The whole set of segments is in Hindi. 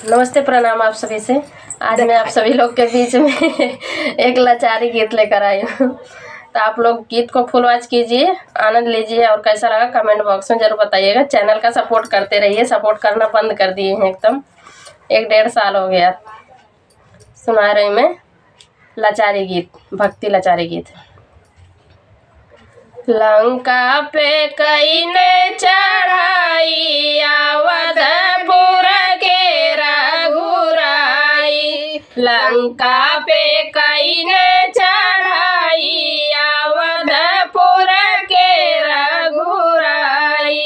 नमस्ते, प्रणाम आप सभी से। आज मैं आप सभी लोग के बीच में एक लाचारी गीत लेकर आई हूँ। तो आप लोग गीत को फुल वॉच कीजिए, आनंद लीजिए और कैसा लगा कमेंट बॉक्स में जरूर बताइएगा। चैनल का सपोर्ट करते रहिए, सपोर्ट करना बंद कर दिए हैं एकदम, 1-1.5 साल हो गया। सुना रही मैं लाचारी गीत, भक्ति लाचारी गीत। लंका पे कई ने चढ़ाई, अवधपुर के रघुराई। लंका पे कई ने चढ़ाई, अवधपुर के रघुराई।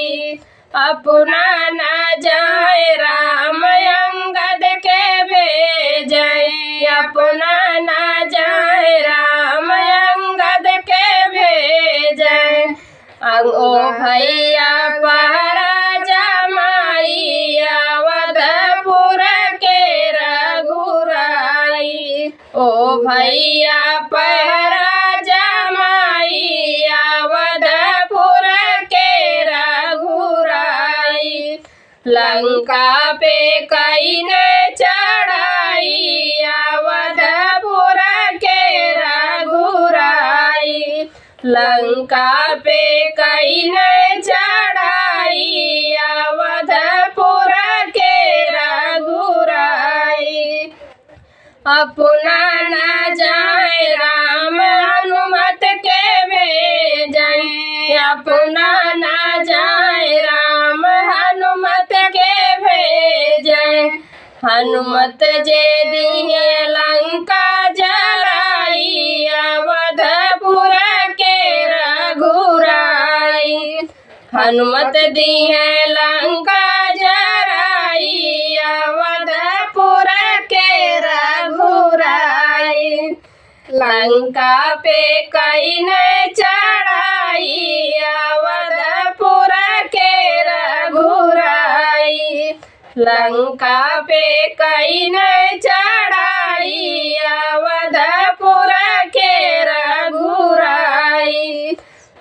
अपना न जाए राम अंगद के भेजई, अपना न जाए राम अंगद के भेजई। ओ भैया पहरा जमाई, अवधपुर के रघुराई। ओ भैया पहरा जमाई, अवधपुर के रघुराई। लंका पे कई ने चढ़ाई, अवधपुर के रघुराई। लंका पे कई ने चढ़ाई, अवधपुर के रघुराई। अपना न जाए राम हनुमत के भेजई, अपना न जाए राम हनुमत के भेजई। हनुमत जे दिए लंका जराई, अवधपुर के रघुराई। हनुमत दी है लंका जराई, अवधपुर के रघुराई। लंका पे कई ने चढ़ाई, अवधपुर के रघुराई। लंका पे कई ने चढ़ाई, अवधपुर के रघुराई।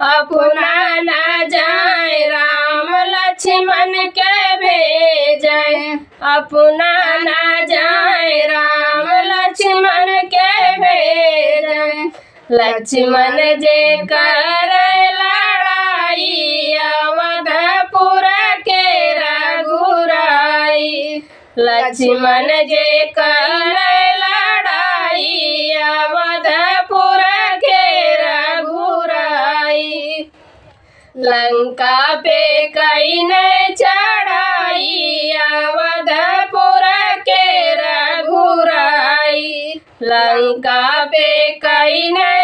अपना न जाए राम लक्ष्मण के भेजई, अपना न जाए राम लक्ष्मण के भेजई। लक्ष्मण जे कर लड़ाई, अवधपुर के रघुराई। लक्ष्मण जे कर लड़ाई, अवधपुर के रघुराई। लंका पे कई ने चढ़ाई, अवधपुर के रघुराई। लंका पे कई ने